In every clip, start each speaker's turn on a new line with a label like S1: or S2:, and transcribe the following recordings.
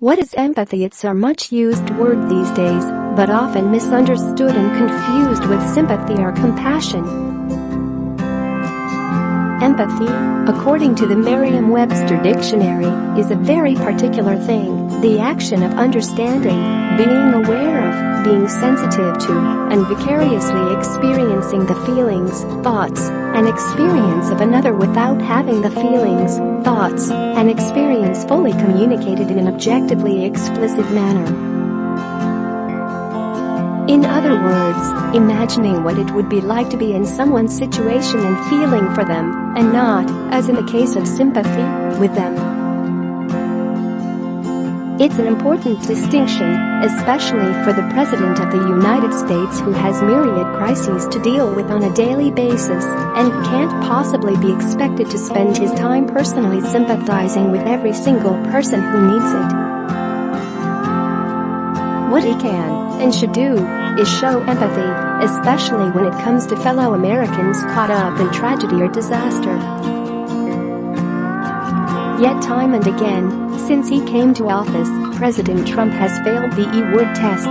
S1: What is empathy? It's a much used word these days, but often misunderstood and confused with sympathy or compassion. Empathy, according to the Merriam-Webster dictionary, is a very particular thing, the action of understanding, being aware of, being sensitive to, and vicariously experiencing the feelings, thoughts, and experience of another without having the feelings, thoughts, and experience fully communicated in an objectively explicit manner. In other words, imagining what it would be like to be in someone's situation and feeling for them, and not, as in the case of sympathy, with them. It's an important distinction, especially for the President of the United States, who has myriad crises to deal with on a daily basis and can't possibly be expected to spend his time personally sympathizing with every single person who needs it. What he can and should do is show empathy, especially when it comes to fellow Americans caught up in tragedy or disaster. Yet time and again, since he came to office, President Trump has failed the E-word test.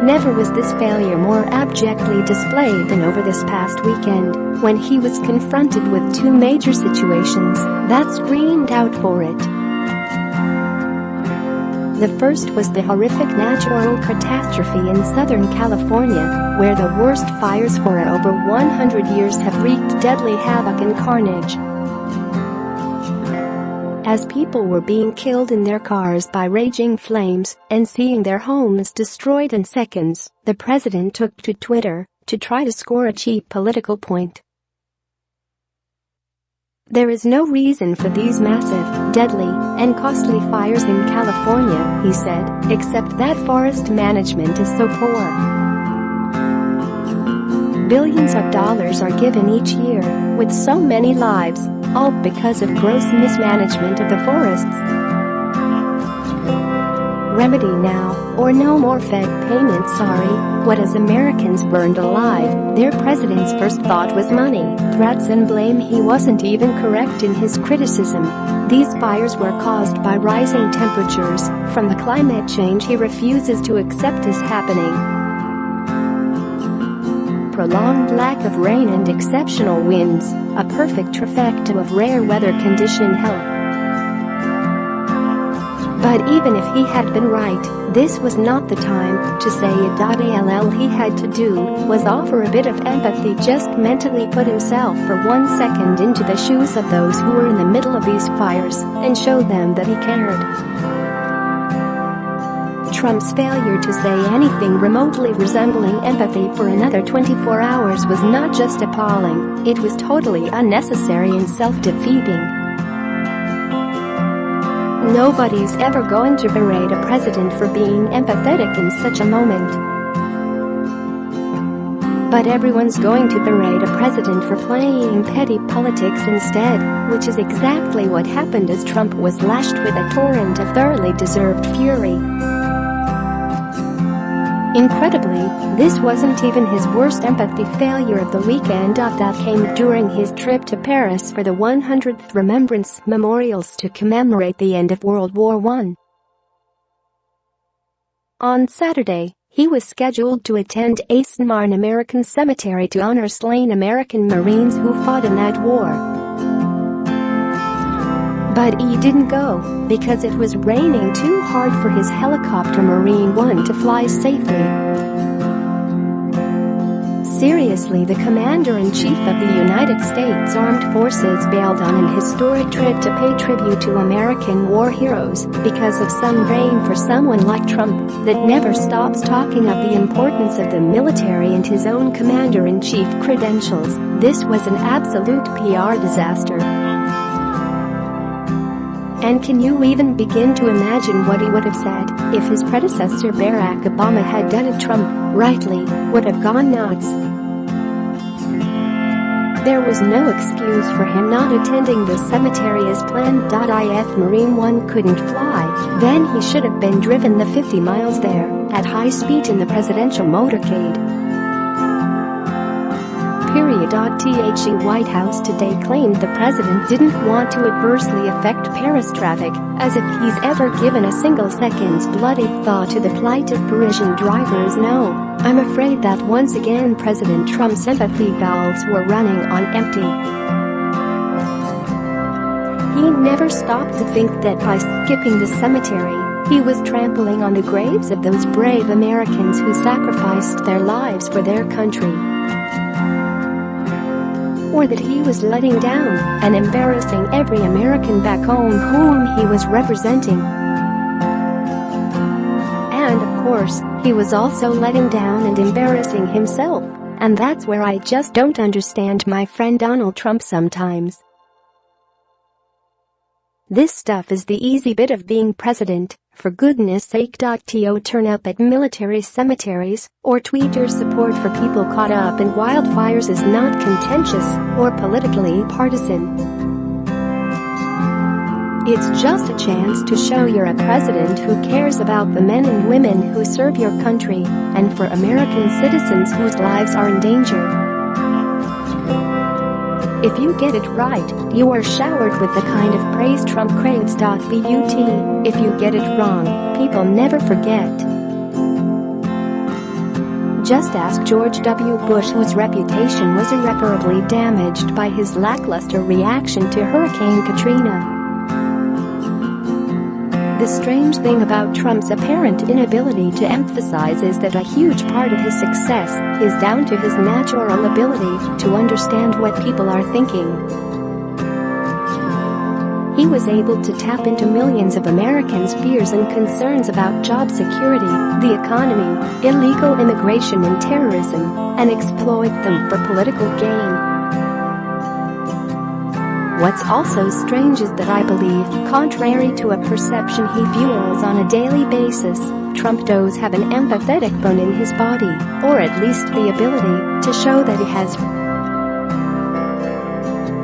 S1: Never was this failure more abjectly displayed than over this past weekend, when he was confronted with two major situations that screamed out for it. The first was the horrific natural catastrophe in Southern California, where the worst fires for over 100 years have wreaked deadly havoc and carnage. As people were being killed in their cars by raging flames and seeing their homes destroyed in seconds, the president took to Twitter to try to score a cheap political point. There is no reason for these massive, deadly, and costly fires in California, he said, except that forest management is so poor. Billions of dollars are given each year, with so many lives, all because of gross mismanagement of the forests. Remedy now, or no more Fed payments. Sorry, what as Americans burned alive, their president's first thought was money, threats and blame. He wasn't even correct in his criticism. These fires were caused by rising temperatures from the climate change he refuses to accept is happening. Prolonged lack of rain and exceptional winds, a perfect trifecta of rare weather condition hell. But even if he had been right, this was not the time to say it. All he had to do was offer a bit of empathy, just mentally put himself for 1 second into the shoes of those who were in the middle of these fires and show them that he cared. Trump's failure to say anything remotely resembling empathy for another 24 hours was not just appalling, it was totally unnecessary and self-defeating. Nobody's ever going to berate a president for being empathetic in such a moment. But everyone's going to berate a president for playing petty politics instead, which is exactly what happened as Trump was lashed with a torrent of thoroughly deserved fury. Incredibly, this wasn't even his worst empathy failure of the weekend. That came during his trip to Paris for the 100th Remembrance Memorials to commemorate the end of World War I. On Saturday, he was scheduled to attend a Saint-Martin American cemetery to honor slain American Marines who fought in that war. But he didn't go because it was raining too hard for his helicopter Marine One to fly safely. Seriously, the Commander-in-Chief of the United States Armed Forces bailed on an historic trip to pay tribute to American war heroes because of some rain for someone like Trump that never stops talking of the importance of the military and his own Commander-in-Chief credentials. This was an absolute PR disaster. And can you even begin to imagine what he would have said if his predecessor Barack Obama had done it? Trump, rightly, would have gone nuts. There was no excuse for him not attending the cemetery as planned. If Marine One couldn't fly, then he should have been driven the 50 miles there at high speed in the presidential motorcade. The White House today claimed the president didn't want to adversely affect Paris traffic, as if he's ever given a single second's bloody thought to the plight of Parisian drivers. No, I'm afraid that once again President Trump's empathy valves were running on empty. He never stopped to think that by skipping the cemetery, he was trampling on the graves of those brave Americans who sacrificed their lives for their country. Or that he was letting down and embarrassing every American back home whom he was representing. And of course, he was also letting down and embarrassing himself, and that's where I just don't understand my friend Donald Trump sometimes. This stuff is the easy bit of being president, for goodness sake. To turn up at military cemeteries or tweet your support for people caught up in wildfires is not contentious or politically partisan. It's just a chance to show you're a president who cares about the men and women who serve your country and for American citizens whose lives are in danger. If you get it right, you are showered with the kind of praise Trump craves. But if you get it wrong, people never forget. Just ask George W. Bush, whose reputation was irreparably damaged by his lackluster reaction to Hurricane Katrina. The strange thing about Trump's apparent inability to emphasize is that a huge part of his success is down to his natural ability to understand what people are thinking. He was able to tap into millions of Americans' fears and concerns about job security, the economy, illegal immigration and terrorism, and exploit them for political gain. What's also strange is that I believe, contrary to a perception he fuels on a daily basis, Trump does have an empathetic bone in his body, or at least the ability to show that he has.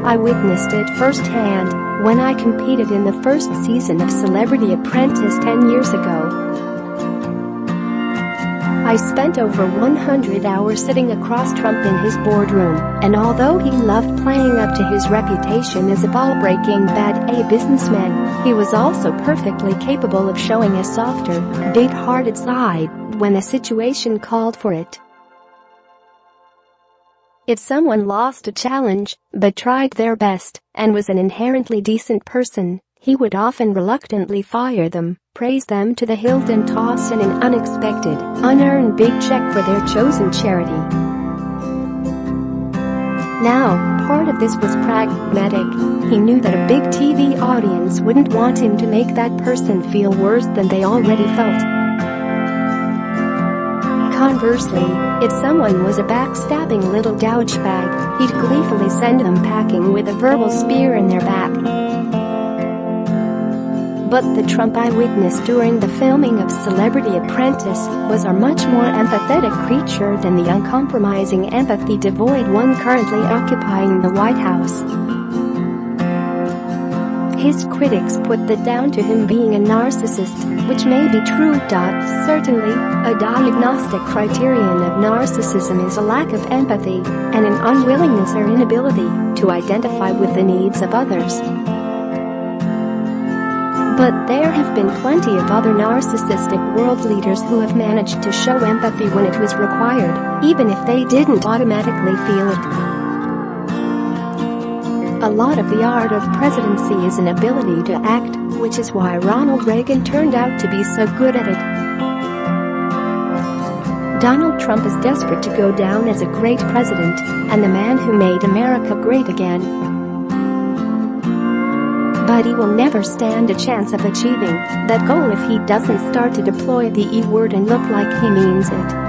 S1: I witnessed it firsthand when I competed in the first season of Celebrity Apprentice 10 years ago. I spent over 100 hours sitting across Trump in his boardroom, and although he loved playing up to his reputation as a ball-breaking bad businessman, he was also perfectly capable of showing a softer, big-hearted side when the situation called for it. If someone lost a challenge, but tried their best, and was an inherently decent person, he would often reluctantly fire them, praise them to the hilt and toss in an unexpected, unearned big check for their chosen charity. Now, part of this was pragmatic. He knew that a big TV audience wouldn't want him to make that person feel worse than they already felt. Conversely, if someone was a backstabbing little douchebag, he'd gleefully send them packing with a verbal spear in their back. But the Trump I witnessed during the filming of Celebrity Apprentice was a much more empathetic creature than the uncompromising empathy-devoid one currently occupying the White House. His critics put that down to him being a narcissist, which may be true. Certainly, a diagnostic criterion of narcissism is a lack of empathy and an unwillingness or inability to identify with the needs of others. But there have been plenty of other narcissistic world leaders who have managed to show empathy when it was required, even if they didn't automatically feel it. A lot of the art of presidency is an ability to act, which is why Ronald Reagan turned out to be so good at it. Donald Trump is desperate to go down as a great president and the man who made America great again. But he will never stand a chance of achieving that goal if he doesn't start to deploy the E word and look like he means it.